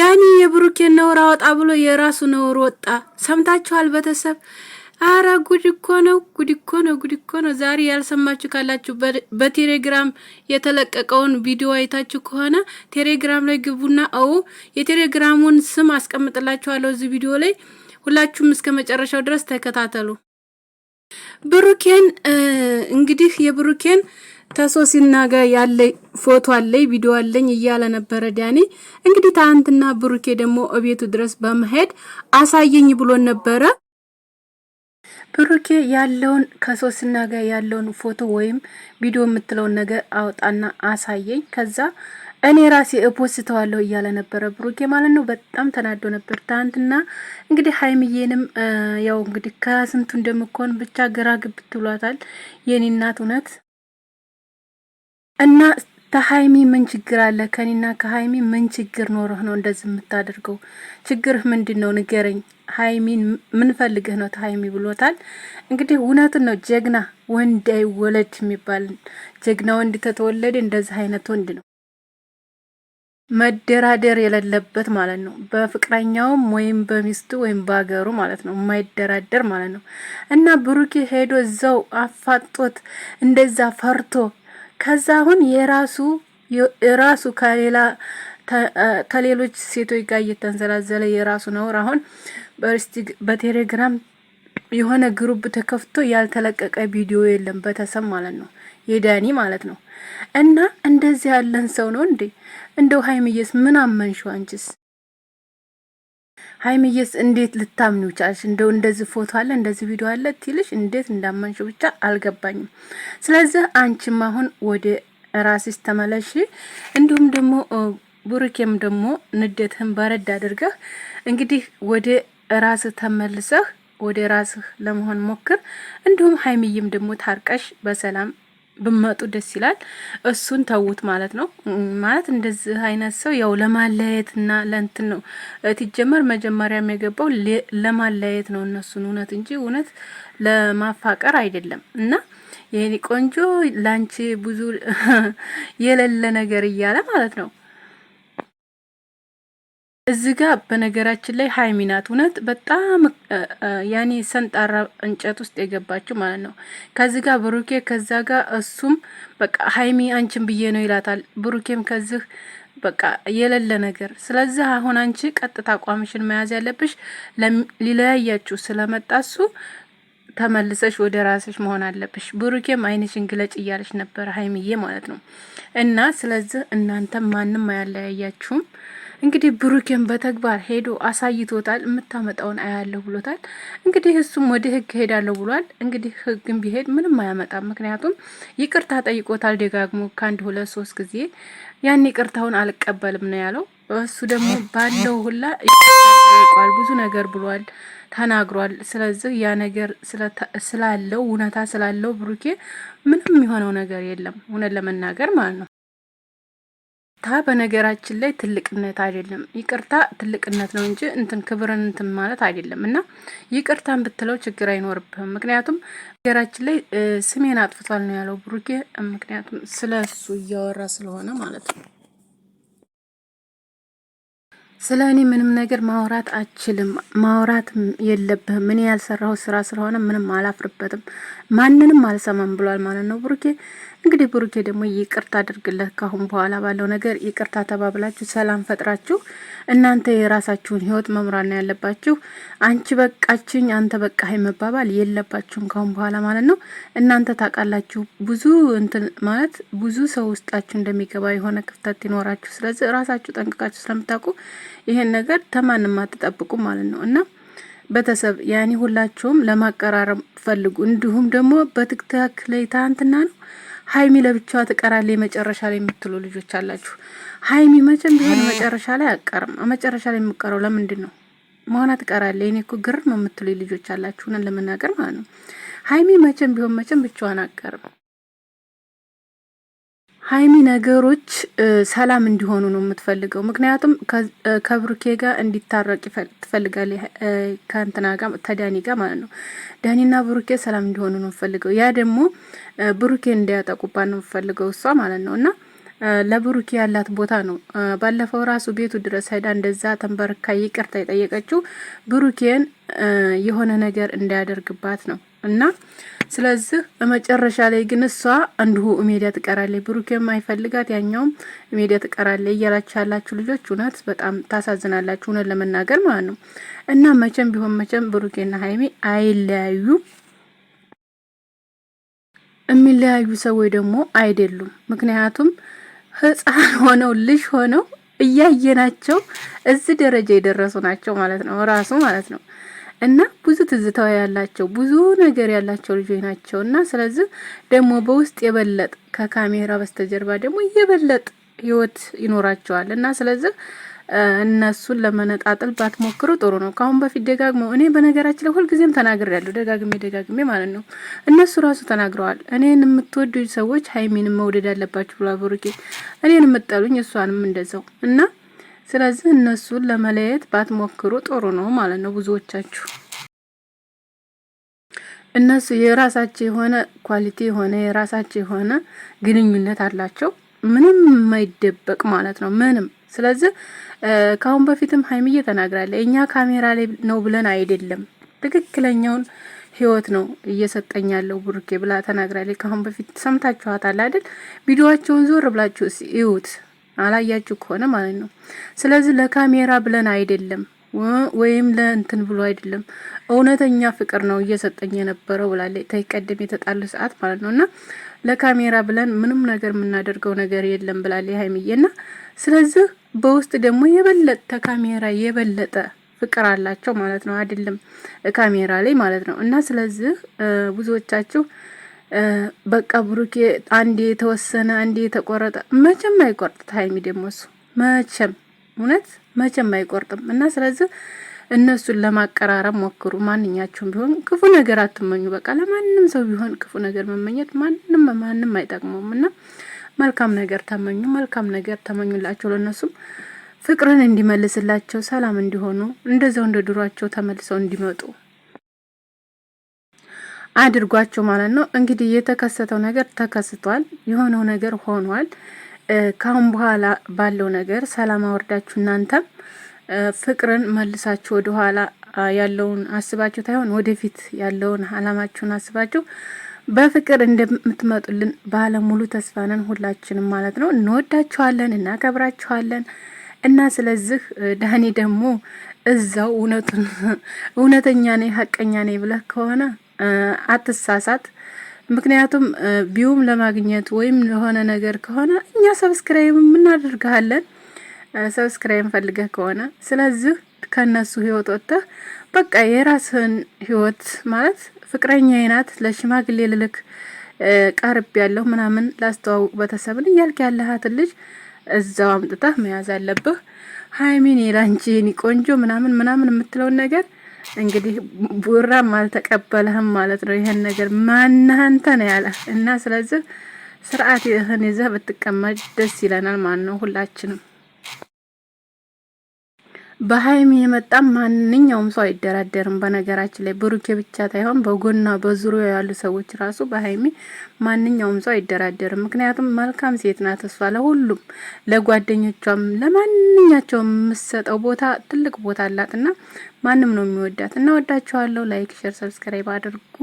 ዳኒ የብሩኬን ነውር አወጣ ብሎ የራሱ ነውር ወጣ። ሰምታችኋል ቤተሰብ? አረ ጉድ እኮ ነው፣ ጉድ እኮ ነው፣ ጉድ እኮ ነው። ዛሬ ያልሰማችሁ ካላችሁ በቴሌግራም የተለቀቀውን ቪዲዮ አይታችሁ ከሆነ ቴሌግራም ላይ ግቡና የቴሌግራሙን ስም አስቀምጥላችኋለሁ እዚህ ቪዲዮ ላይ። ሁላችሁም እስከ መጨረሻው ድረስ ተከታተሉ። ብሩኬን እንግዲህ የብሩኬን ተሶሲና ጋር ያለ ፎቶ አለኝ ቪዲዮ አለኝ እያለ ነበር ዳኒ። እንግዲህ ታንትና ብሩኬ ደግሞ እቤቱ ድረስ በመሄድ አሳየኝ ብሎ ነበር። ብሩኬ ያለውን ከሶሲና ጋር ያለውን ፎቶ ወይም ቪዲዮ የምትለውን ነገር አውጣና አሳየኝ፣ ከዛ እኔ ራሴ እፖስተዋለሁ እያለ ነበር ብሩኬ ማለት ነው። በጣም ተናዶ ነበር ታንትና። እንግዲህ ሀይሚዬንም ያው እንግዲህ ከስንቱ እንደምኮን ብቻ ግራ ግብት ብሏታል የኔ እናት እውነት። እና ተሀይሚ ምን ችግር አለ? ከኔና ከሀይሚ ምን ችግር ኖርህ ነው እንደዚህ የምታደርገው? ችግርህ ምንድነው? ንገረኝ። ሀይሚን ምን ፈልገህ ነው ተሀይሚ ብሎታል። እንግዲህ እውነቱን ነው። ጀግና ወንድ አይወለድ የሚባል ጀግና ወንድ ተተወለደ እንደዚህ አይነት ወንድ ነው መደራደር የሌለበት ማለት ነው። በፍቅረኛውም ወይም በሚስቱ ወይም ባገሩ ማለት ነው የማይደራደር ማለት ነው። እና ብሩኬ ሄዶ እዛው አፋጦት እንደዛ ፈርቶ ከዛ አሁን የራሱ ከሌሎች ሴቶች ጋር እየተንዘላዘለ የራሱ ነውር አሁን በቴሌግራም የሆነ ግሩፕ ተከፍቶ ያልተለቀቀ ቪዲዮ የለም በተሰም ማለት ነው የዳኒ ማለት ነው። እና እንደዚህ ያለን ሰው ነው እንዴ? እንደው ሀይሚዬስ ምን አመንሽው አንቺስ? ሀይሚዬስ እንዴት ልታምኑ ቻልሽ? እንደው እንደዚህ ፎቶ አለ እንደዚህ ቪዲዮ አለ ትይልሽ እንዴት እንዳመንሽው ብቻ አልገባኝም። ስለዚህ አንቺም አሁን ወደ ራስሽ ተመለሽ። እንዲሁም ደግሞ ብሩኬም ደግሞ ንዴትህን በረድ አድርገህ እንግዲህ ወደ ራስህ ተመልሰህ ወደ ራስህ ለመሆን ሞክር። እንዲሁም ሀይሚዬም ደግሞ ታርቀሽ በሰላም ብመጡ ደስ ይላል። እሱን ተውት ማለት ነው። ማለት እንደዚህ አይነት ሰው ያው ለማለያየትና ለእንትን ነው ትጀመር መጀመሪያም የገባው ለማለያየት ነው እነሱን እውነት እንጂ እውነት ለማፋቀር አይደለም። እና የኔ ቆንጆ ላንቺ ብዙ የሌለ ነገር እያለ ማለት ነው። እዚህ ጋር በነገራችን ላይ ሀይሚ ናት እውነት በጣም ያኔ ሰንጣራ እንጨት ውስጥ የገባችው ማለት ነው። ከዚህ ጋር ብሩኬ ከዛ ጋር እሱም በቃ ሀይሚ አንቺን ብዬ ነው ይላታል። ብሩኬም ከዚህ በቃ የሌለ ነገር። ስለዚህ አሁን አንቺ ቀጥታ አቋምሽን መያዝ ያለብሽ ሊለያያችሁ ስለመጣሱ ተመልሰሽ ወደ ራስሽ መሆን አለብሽ። ብሩኬም አይንሽን ግለጭ እያለሽ ነበር ሀይሚዬ ማለት ነው። እና ስለዚህ እናንተ ማንም አያለያያችሁም። እንግዲህ ብሩኬን በተግባር ሄዶ አሳይቶታል። የምታመጣውን አያለሁ ብሎታል። እንግዲህ እሱም ወደ ህግ ሄዳለሁ ብሏል። እንግዲህ ህግም ቢሄድ ምንም አያመጣም። ምክንያቱም ይቅርታ ጠይቆታል ደጋግሞ ከአንድ 2 3 ጊዜ። ያን ይቅርታውን አልቀበልም ነው ያለው። እሱ ደግሞ ባለው ሁላ ጠይቋል፣ ብዙ ነገር ብሏል፣ ተናግሯል። ስለዚህ ያ ነገር ስላለው እውነታ ስላለው ብሩኬ ምንም የሆነው ነገር የለም እውነት ለመናገር ማለት ነው። በነገራችን ላይ ትልቅነት አይደለም። ይቅርታ ትልቅነት ነው እንጂ እንትን ክብርን እንትን ማለት አይደለም። እና ይቅርታን ብትለው ችግር አይኖርብህም። ምክንያቱም ነገራችን ላይ ስሜን አጥፍቷል ነው ያለው ብሩኬ። ምክንያቱም ስለሱ እያወራ ስለሆነ ማለት ነው። ስለ እኔ ምንም ነገር ማውራት አችልም፣ ማውራት የለብህም። እኔ ያልሰራው ስራ ስለሆነ ምንም አላፍርበትም፣ ማንንም አልሰማም ብሏል ማለት ነው ብሩኬ። እንግዲህ ብሩኬ ደግሞ ይቅርታ አድርግለት። ካሁን በኋላ ባለው ነገር ይቅርታ ተባብላችሁ ሰላም ፈጥራችሁ እናንተ የራሳችሁን ህይወት መምራት ነው ያለባችሁ። አንቺ በቃችኝ፣ አንተ በቃህ መባባል የለባችሁም ካሁን በኋላ ማለት ነው። እናንተ ታውቃላችሁ ብዙ እንትን ማለት ብዙ ሰው ውስጣችሁ እንደሚገባ የሆነ ክፍተት ይኖራችሁ። ስለዚህ ራሳችሁ ጠንቅቃችሁ ስለምታውቁ ይሄን ነገር ተማንም አትጠብቁ ማለት ነው። እና ቤተሰብ ያኔ ሁላችሁም ለማቀራረብ ፈልጉ። እንዲሁም ደግሞ በትክክል ላይ ታንትና ነው ሀይሚ ለብቻዋ ትቀራለች መጨረሻ ላይ የምትሉ ልጆች አላችሁ። ሀይሚ መቼም ቢሆን መጨረሻ ላይ አቀርም። መጨረሻ ላይ የምቀረው ለምንድን ነው? መሆና ትቀራለች። እኔ እኮ ግር ነው የምትሉ ልጆች አላችሁ ለመናገር ማለት ነው። ሀይሚ መቼም ቢሆን መቼም ብቻዋን አቀርም። ሀይሚ ነገሮች ሰላም እንዲሆኑ ነው የምትፈልገው። ምክንያቱም ከብሩኬ ጋር እንዲታረቅ ትፈልጋለች ከእንትና ጋር ተዳኒ ጋር ማለት ነው። ዳኒና ብሩኬ ሰላም እንዲሆኑ ነው የምትፈልገው። ያ ደግሞ ብሩኬ እንዲያጠቁባት ነው የምትፈልገው እሷ ማለት ነው። እና ለብሩኬ ያላት ቦታ ነው። ባለፈው ራሱ ቤቱ ድረስ ሄዳ እንደዛ ተንበርካ ይቅርታ የጠየቀችው ብሩኬን የሆነ ነገር እንዳያደርግባት ነው እና ስለዚህ መጨረሻ ላይ ግን እሷ እንዲሁ ሜዲያ ትቀራለች፣ ብሩኬም አይፈልጋት ያኛውም ሜዲያ ትቀራለች እያላችሁ ያላችሁ ልጆች እውነት በጣም ታሳዝናላችሁ፣ እውነት ለመናገር ማለት ነው። እና መቼም ቢሆን መቼም ብሩኬና ሀይሚ አይለያዩ። የሚለያዩ ሰዎች ደግሞ አይደሉም። ምክንያቱም ህፃን ሆነው ልጅ ሆነው እያየናቸው እዚህ ደረጃ የደረሱ ናቸው ማለት ነው ራሱ ማለት ነው። እና ብዙ ትዝታው ያላቸው ብዙ ነገር ያላቸው ልጆች ናቸው። እና ስለዚህ ደግሞ በውስጥ የበለጥ ከካሜራ በስተጀርባ ደግሞ የበለጥ ህይወት ይኖራቸዋል። እና ስለዚህ እነሱን ለመነጣጠል ባትሞክሩ ጥሩ ነው። ካሁን በፊት ደጋግመው እኔ በነገራችን ላይ ሁልጊዜም ተናግሬያለሁ፣ ደጋግሜ ማለት ነው። እነሱ ራሱ ተናግረዋል። እኔን የምትወዱ ሰዎች ሀይሚንም መውደድ አለባችሁ ብላ ብሩኬ፣ እኔን የምጠሉኝ እሷንም እንደዛው እና ስለዚህ እነሱን ለመለየት ባትሞክሩ ጥሩ ነው ማለት ነው። ብዙዎቻችሁ እነሱ የራሳቸው የሆነ ኳሊቲ የሆነ የራሳቸው የሆነ ግንኙነት አላቸው፣ ምንም የማይደበቅ ማለት ነው ምንም። ስለዚህ ካሁን በፊትም ሀይሚዬ ተናግራለች፣ እኛ ካሜራ ላይ ነው ብለን አይደለም ትክክለኛውን ህይወት ነው እየሰጠኝ ያለው ብሩኬ ብላ ተናግራለች። ካሁን በፊት ሰምታችኋታል አይደል? ቪዲዮዋቸውን ዞር ብላችሁ እዩት አላያችሁ ከሆነ ማለት ነው። ስለዚህ ለካሜራ ብለን አይደለም ወይም ለእንትን ብሎ አይደለም፣ እውነተኛ ፍቅር ነው እየሰጠኝ የነበረው ብላለች። ተይቀደም የተጣሉ ሰዓት ማለት ነውና ለካሜራ ብለን ምንም ነገር የምናደርገው ነገር የለም ብላለች ሀይሚዬና ስለዚህ በውስጥ ደግሞ የበለጠ ካሜራ የበለጠ ፍቅር አላቸው ማለት ነው፣ አይደለም ካሜራ ላይ ማለት ነው። እና ስለዚህ ብዙዎቻችሁ በቃ ብሩኬ አንዴ የተወሰነ አንዴ የተቆረጠ መቼም አይቆርጥ ሀይሚ ደግሞ እሱ መቼም እውነት መቼም አይቆርጥም። እና ስለዚህ እነሱን ለማቀራረብ ሞክሩ። ማንኛችሁም ቢሆን ክፉ ነገር አትመኙ። በቃ ለማንም ሰው ቢሆን ክፉ ነገር መመኘት ማንም አይጠቅመውም። እና መልካም ነገር ተመኙ፣ መልካም ነገር ተመኙላቸው። ለነሱም ፍቅርን እንዲመልስላቸው፣ ሰላም እንዲሆኑ፣ እንደዛው እንደ ድሯቸው ተመልሰው እንዲመጡ አድርጓቸው ማለት ነው። እንግዲህ የተከሰተው ነገር ተከስቷል፣ የሆነው ነገር ሆኗል። ካሁን በኋላ ባለው ነገር ሰላም አወርዳችሁ እናንተም ፍቅርን መልሳችሁ ወደ ኋላ ያለውን አስባችሁ ታይሆን ወደፊት ያለውን አላማችሁን አስባችሁ በፍቅር እንደምትመጡልን ባለሙሉ ተስፋ ነን ሁላችንም ማለት ነው። እንወዳችኋለን፣ እናከብራችኋለን። እና ስለዚህ ዳኒ ደግሞ እዛው እውነተኛ ነኝ ሀቀኛ ነኝ ብለህ ከሆነ አትሳሳት። ምክንያቱም ቢዩም ለማግኘት ወይም ለሆነ ነገር ከሆነ እኛ ሰብስክራይብ እናደርጋለን፣ ሰብስክራይብ ፈልገህ ከሆነ ስለዚህ ከነሱ ህይወት ወጥተህ በቃ የራስህን ህይወት ማለት ፍቅረኛ ናት ለሽማግሌ ልልክ ቀርብ ያለው ምናምን ላስተዋውቅ ቤተሰብን እያልክ ያለሃትን ልጅ እዛው አምጥተህ መያዝ አለብህ። ሀይሚን የላንቺ ቆንጆ ምናምን የምትለውን ነገር እንግዲህ ቡራም አልተቀበለህም ማለት ነው። ይሄን ነገር ማነህ አንተ ነው ያለ እና ስለዚህ ስርዓት ይህን ይዘህ ብትቀመጥ ደስ ይለናል ማለት ነው ሁላችንም። በሀይሚ የመጣ ማንኛውም ሰው አይደራደርም። በነገራችን ላይ ብሩኬ ብቻ ሳይሆን በጎና በዙሪያ ያሉ ሰዎች ራሱ በሀይሚ ማንኛውም ሰው አይደራደርም። ምክንያቱም መልካም ሴት ናት እሷ። ለሁሉም ለጓደኞቿም ለማንኛቸውም የምትሰጠው ቦታ ትልቅ ቦታ አላትና ማንም ነው የሚወዳት እና ወዳችኋለሁ። ላይክ፣ ሼር፣ ሰብስክራይብ አድርጉ።